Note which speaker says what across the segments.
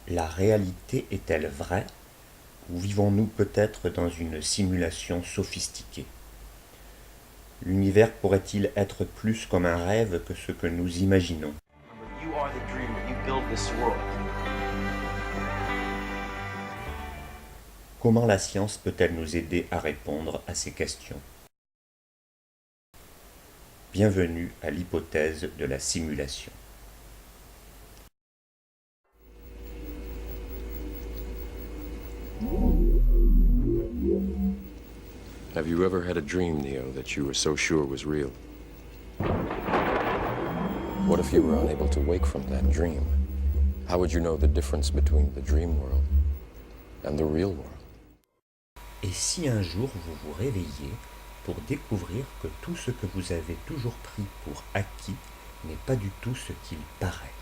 Speaker 1: La réalité est-elle vraie ou vivons-nous peut-être dans une simulation sophistiquée? L'univers pourrait-il être plus comme un rêve que ce que nous imaginons?
Speaker 2: You are the dreamer. You build this world.
Speaker 1: Comment la science peut-elle nous aider à répondre à ces questions? Bienvenue à l'hypothèse de la simulation.
Speaker 3: Have you ever had a dream, Neo, that you were so sure was real? What if you were unable to wake from that dream? How would you know the difference between the dream world and the real world?
Speaker 1: Et si un jour vous vous réveillez pour découvrir que tout ce que vous avez toujours pris pour acquis n'est pas du tout ce qu'il paraît?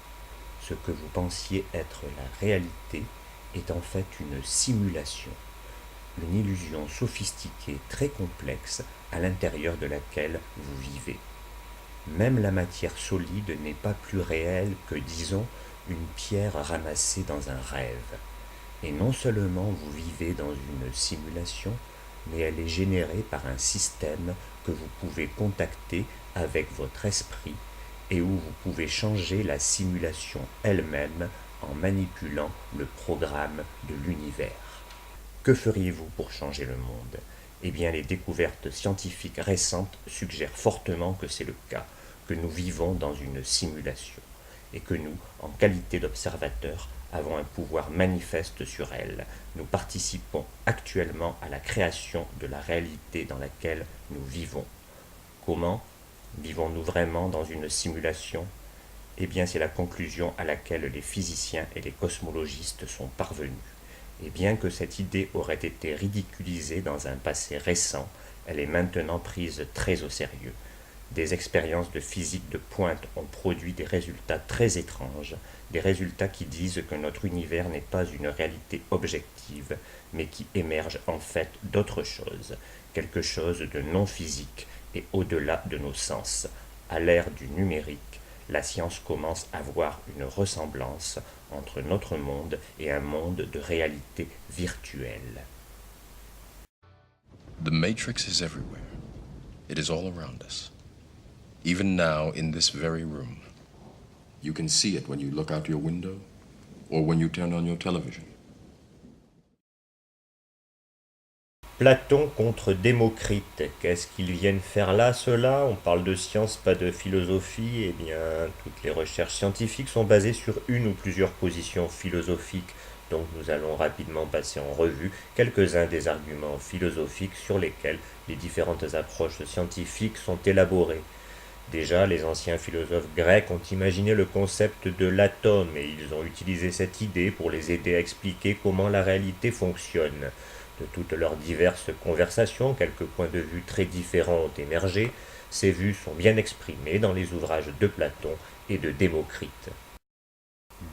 Speaker 1: Ce que vous pensiez être la réalité est en fait une simulation, une illusion sophistiquée très complexe à l'intérieur de laquelle vous vivez. Même la matière solide n'est pas plus réelle que, disons, une pierre ramassée dans un rêve. Et non seulement vous vivez dans une simulation, mais elle est générée par un système que vous pouvez contacter avec votre esprit et où vous pouvez changer la simulation elle-même en manipulant le programme de l'univers. Que feriez-vous pour changer le monde? Eh bien, les découvertes scientifiques récentes suggèrent fortement que c'est le cas, que nous vivons dans une simulation, et que nous, en qualité d'observateurs, avons un pouvoir manifeste sur elle. Nous participons actuellement à la création de la réalité dans laquelle nous vivons. Comment? Vivons-nous vraiment dans une simulation? Eh bien, c'est la conclusion à laquelle les physiciens et les cosmologistes sont parvenus. Et bien que cette idée aurait été ridiculisée dans un passé récent, elle est maintenant prise très au sérieux. Des expériences de physique de pointe ont produit des résultats très étranges, des résultats qui disent que notre univers n'est pas une réalité objective, mais qui émerge en fait d'autre chose, quelque chose de non physique et au-delà de nos sens. À l'ère du numérique, la science commence à voir une ressemblance entre notre monde et un monde de réalité virtuelle.
Speaker 3: The Matrix is everywhere. It is all around us. Even now, in this very room. You can see it when you look out your window or when you turn on your television.
Speaker 1: Platon contre Démocrite, qu'est-ce qu'ils viennent faire là, ceux-là? On parle de science, pas de philosophie. Eh bien, toutes les recherches scientifiques sont basées sur une ou plusieurs positions philosophiques. Donc nous allons rapidement passer en revue quelques-uns des arguments philosophiques sur lesquels les différentes approches scientifiques sont élaborées. Déjà, les anciens philosophes grecs ont imaginé le concept de l'atome et ils ont utilisé cette idée pour les aider à expliquer comment la réalité fonctionne. De toutes leurs diverses conversations, quelques points de vue très différents ont émergé. Ces vues sont bien exprimées dans les ouvrages de Platon et de Démocrite.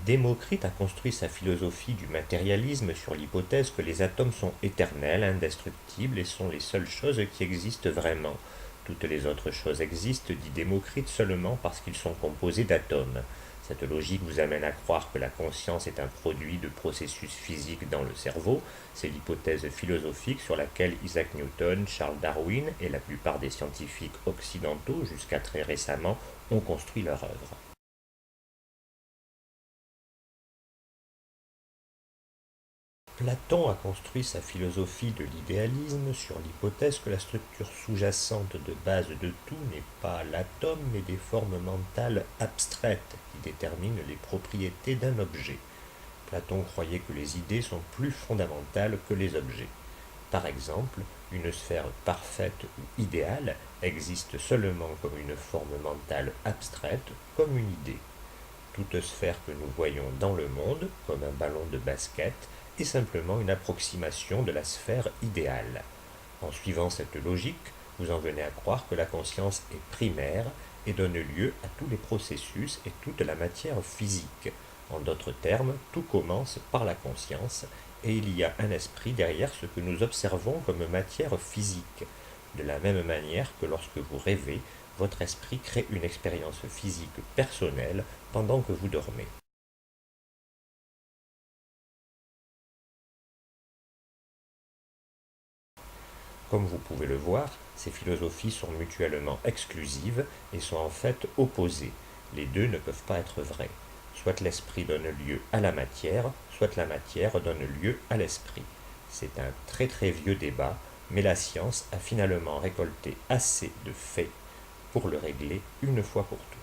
Speaker 1: Démocrite a construit sa philosophie du matérialisme sur l'hypothèse que les atomes sont éternels, indestructibles et sont les seules choses qui existent vraiment. Toutes les autres choses existent, dit Démocrite, seulement parce qu'ils sont composés d'atomes. Cette logique vous amène à croire que la conscience est un produit de processus physiques dans le cerveau. C'est l'hypothèse philosophique sur laquelle Isaac Newton, Charles Darwin et la plupart des scientifiques occidentaux, jusqu'à très récemment, ont construit leur œuvre. Platon a construit sa philosophie de l'idéalisme sur l'hypothèse que la structure sous-jacente de base de tout n'est pas l'atome mais des formes mentales abstraites qui déterminent les propriétés d'un objet. Platon croyait que les idées sont plus fondamentales que les objets. Par exemple, une sphère parfaite ou idéale existe seulement comme une forme mentale abstraite, comme une idée. Toute sphère que nous voyons dans le monde, comme un ballon de basket, est simplement une approximation de la sphère idéale. En suivant cette logique, vous en venez à croire que la conscience est primaire et donne lieu à tous les processus et toute la matière physique. En d'autres termes, tout commence par la conscience et il y a un esprit derrière ce que nous observons comme matière physique. De la même manière que lorsque vous rêvez, votre esprit crée une expérience physique personnelle pendant que vous dormez. Comme vous pouvez le voir, ces philosophies sont mutuellement exclusives et sont en fait opposées. Les deux ne peuvent pas être vrais. Soit l'esprit donne lieu à la matière, soit la matière donne lieu à l'esprit. C'est un très très vieux débat, mais la science a finalement récolté assez de faits pour le régler une fois pour toutes.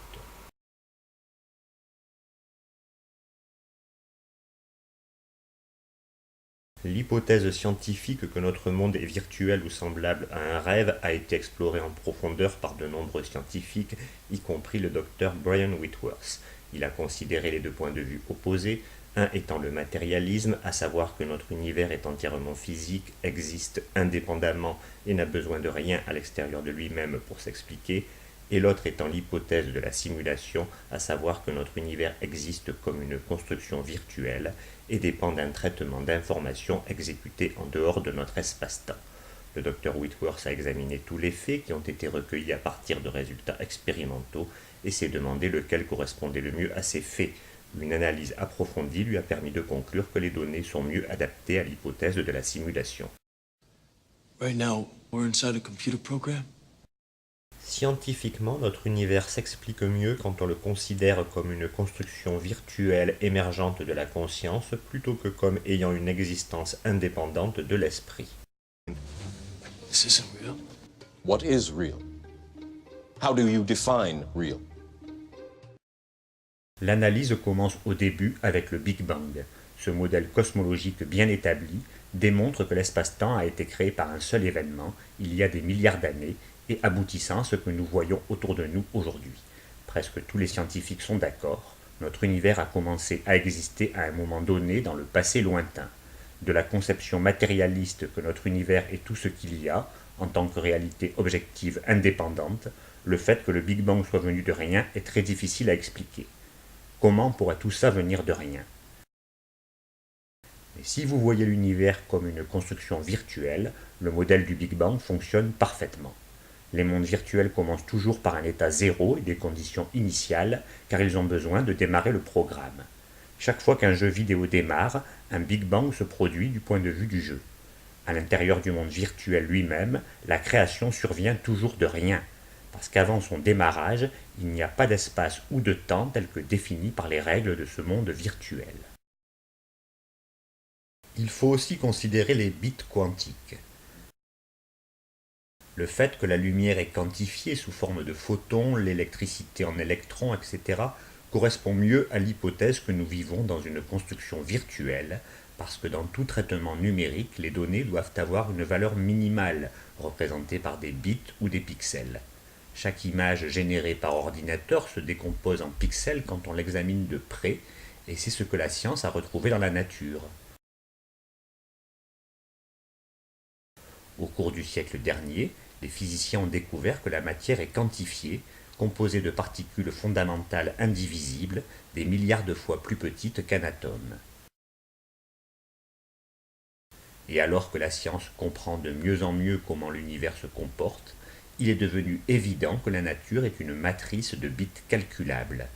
Speaker 1: L'hypothèse scientifique que notre monde est virtuel ou semblable à un rêve a été explorée en profondeur par de nombreux scientifiques, y compris le docteur Brian Whitworth. Il a considéré les deux points de vue opposés, un étant le matérialisme, à savoir que notre univers est entièrement physique, existe indépendamment et n'a besoin de rien à l'extérieur de lui-même pour s'expliquer, et l'autre étant l'hypothèse de la simulation, à savoir que notre univers existe comme une construction virtuelle et dépend d'un traitement d'informations exécuté en dehors de notre espace-temps. Le docteur Whitworth a examiné tous les faits qui ont été recueillis à partir de résultats expérimentaux et s'est demandé lequel correspondait le mieux à ces faits. Une analyse approfondie lui a permis de conclure que les données sont mieux adaptées à l'hypothèse de la simulation.
Speaker 4: Right now, we're inside a computer program.
Speaker 1: Scientifiquement, notre univers s'explique mieux quand on le considère comme une construction virtuelle émergente de la conscience plutôt que comme ayant une existence indépendante de l'esprit.
Speaker 4: This isn't real.
Speaker 3: What is real? How do you define real?
Speaker 1: L'analyse commence au début avec le Big Bang. Ce modèle cosmologique bien établi démontre que l'espace-temps a été créé par un seul événement, il y a des milliards d'années, et aboutissant à ce que nous voyons autour de nous aujourd'hui. Presque tous les scientifiques sont d'accord, notre univers a commencé à exister à un moment donné dans le passé lointain. De la conception matérialiste que notre univers est tout ce qu'il y a, en tant que réalité objective indépendante, le fait que le Big Bang soit venu de rien est très difficile à expliquer. Comment pourrait tout ça venir de rien ? Mais si vous voyez l'univers comme une construction virtuelle, le modèle du Big Bang fonctionne parfaitement. Les mondes virtuels commencent toujours par un état zéro et des conditions initiales, car ils ont besoin de démarrer le programme. Chaque fois qu'un jeu vidéo démarre, un Big Bang se produit du point de vue du jeu. À l'intérieur du monde virtuel lui-même, la création survient toujours de rien, parce qu'avant son démarrage, il n'y a pas d'espace ou de temps tel que défini par les règles de ce monde virtuel. Il faut aussi considérer les bits quantiques. Le fait que la lumière est quantifiée sous forme de photons, l'électricité en électrons, etc., correspond mieux à l'hypothèse que nous vivons dans une construction virtuelle, parce que dans tout traitement numérique, les données doivent avoir une valeur minimale, représentée par des bits ou des pixels. Chaque image générée par ordinateur se décompose en pixels quand on l'examine de près, et c'est ce que la science a retrouvé dans la nature. Au cours du siècle dernier, les physiciens ont découvert que la matière est quantifiée, composée de particules fondamentales indivisibles, des milliards de fois plus petites qu'un atome. Et alors que la science comprend de mieux en mieux comment l'univers se comporte, il est devenu évident que la nature est une matrice de bits calculables.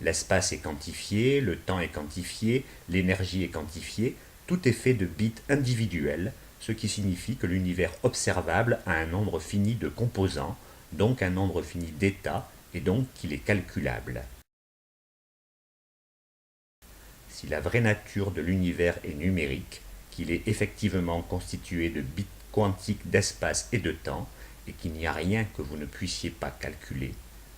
Speaker 1: L'espace est quantifié, le temps est quantifié, l'énergie est quantifiée, tout est fait de bits individuels, ce qui signifie que l'univers observable a un nombre fini de composants, donc un nombre fini d'états, et donc qu'il est calculable. Si la vraie nature de l'univers est numérique, qu'il est effectivement constitué de bits quantiques d'espace et de temps, et qu'il n'y a rien que vous ne puissiez pas calculer,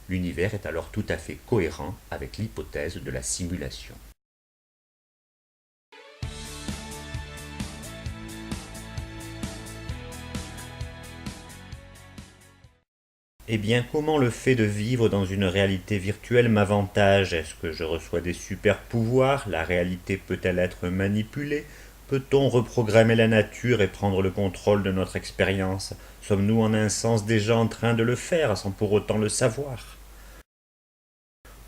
Speaker 1: l'univers est alors tout à fait cohérent avec l'hypothèse de la simulation. Eh bien, comment le fait de vivre dans une réalité virtuelle m'avantage ? Est-ce que je reçois des super pouvoirs ? La réalité peut-elle être manipulée ? Peut-on reprogrammer la nature et prendre le contrôle de notre expérience ? Sommes-nous en un sens déjà en train de le faire sans pour autant le savoir ?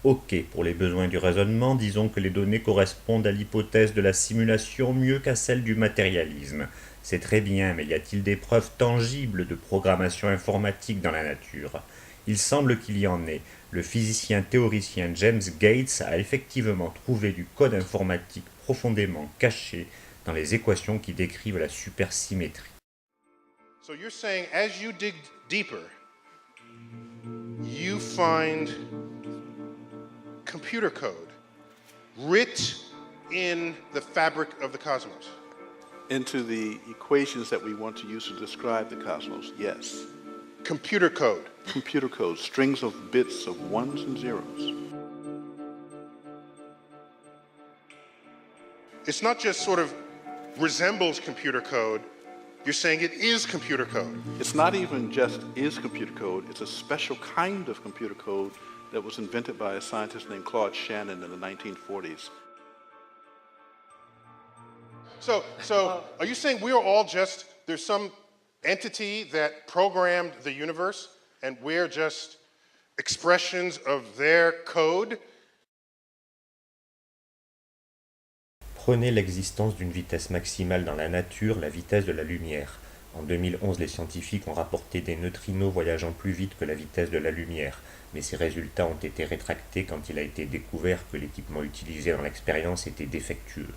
Speaker 1: Ok, pour les besoins du raisonnement, disons que les données correspondent à l'hypothèse de la simulation mieux qu'à celle du matérialisme. C'est très bien, mais y a-t-il des preuves tangibles de programmation informatique dans la nature ? Il semble qu'il y en ait. Le physicien théoricien James Gates a effectivement trouvé du code informatique profondément caché dans les équations qui décrivent la supersymétrie.
Speaker 5: So you're saying as you dig deeper, you find computer code writ in the fabric of the cosmos.
Speaker 6: Into the equations that we want to use to describe the cosmos, yes.
Speaker 5: Computer code.
Speaker 6: Computer code, strings of bits of ones and zeros.
Speaker 5: It's not just sort of resembles computer code, you're saying it is computer code.
Speaker 6: It's not even just is computer code, it's a special kind of computer code that was invented by a scientist named Claude Shannon in the 1940s.
Speaker 5: So are you saying we are all just, there's some entity that programmed the universe and we're just expressions of their code?
Speaker 1: Prenez l'existence d'une vitesse maximale dans la nature, la vitesse de la lumière. En 2011, les scientifiques ont rapporté des neutrinos voyageant plus vite que la vitesse de la lumière, mais ces résultats ont été rétractés quand il a été découvert que l'équipement utilisé dans l'expérience était défectueux.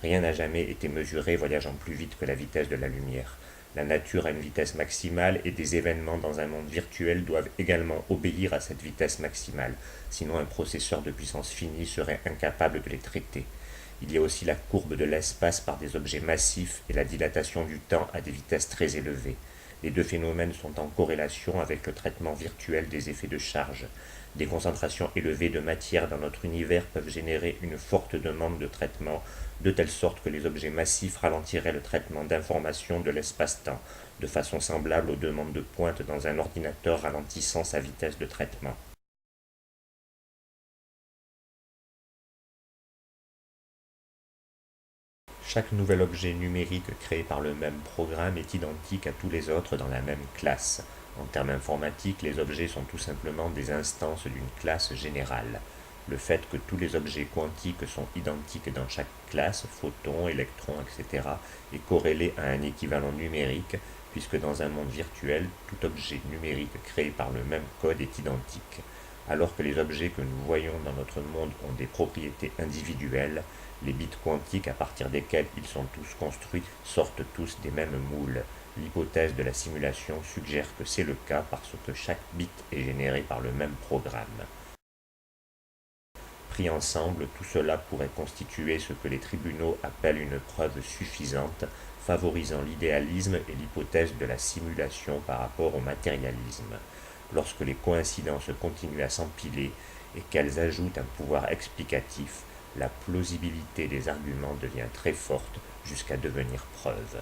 Speaker 1: Rien n'a jamais été mesuré voyageant plus vite que la vitesse de la lumière. La nature a une vitesse maximale et des événements dans un monde virtuel doivent également obéir à cette vitesse maximale, sinon un processeur de puissance finie serait incapable de les traiter. Il y a aussi la courbe de l'espace par des objets massifs et la dilatation du temps à des vitesses très élevées. Les deux phénomènes sont en corrélation avec le traitement virtuel des effets de charge. Des concentrations élevées de matière dans notre univers peuvent générer une forte demande de traitement, de telle sorte que les objets massifs ralentiraient le traitement d'informations de l'espace-temps, de façon semblable aux demandes de pointe dans un ordinateur ralentissant sa vitesse de traitement. Chaque nouvel objet numérique créé par le même programme est identique à tous les autres dans la même classe. En termes informatiques, les objets sont tout simplement des instances d'une classe générale. Le fait que tous les objets quantiques sont identiques dans chaque classe, photons, électrons, etc., est corrélé à un équivalent numérique, puisque dans un monde virtuel, tout objet numérique créé par le même code est identique. Alors que les objets que nous voyons dans notre monde ont des propriétés individuelles, les bits quantiques à partir desquels ils sont tous construits sortent tous des mêmes moules. L'hypothèse de la simulation suggère que c'est le cas parce que chaque bit est généré par le même programme. Pris ensemble, tout cela pourrait constituer ce que les tribunaux appellent une preuve suffisante, favorisant l'idéalisme et l'hypothèse de la simulation par rapport au matérialisme. Lorsque les coïncidences continuent à s'empiler et qu'elles ajoutent un pouvoir explicatif, la plausibilité des arguments devient très forte jusqu'à devenir preuve.